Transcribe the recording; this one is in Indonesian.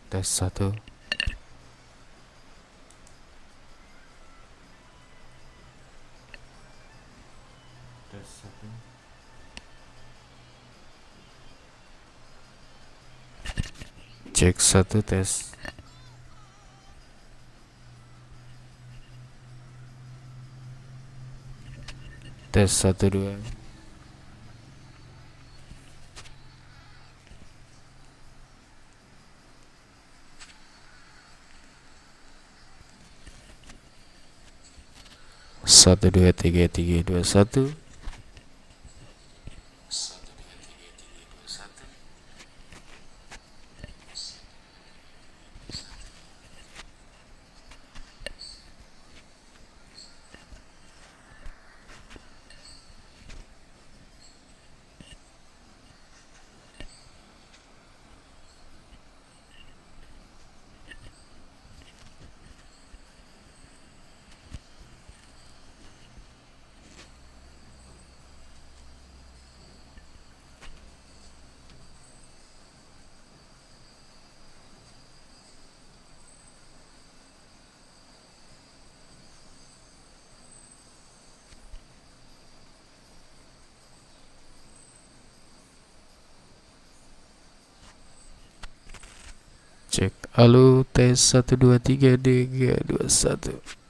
Tes 1. Tes 1. Cek 1 tes. Tes 1 2. Satu dua tiga tiga dua satu. Satu dua tiga tiga dua satu. Cek. Halo, tes 1 2 3 3 2 1.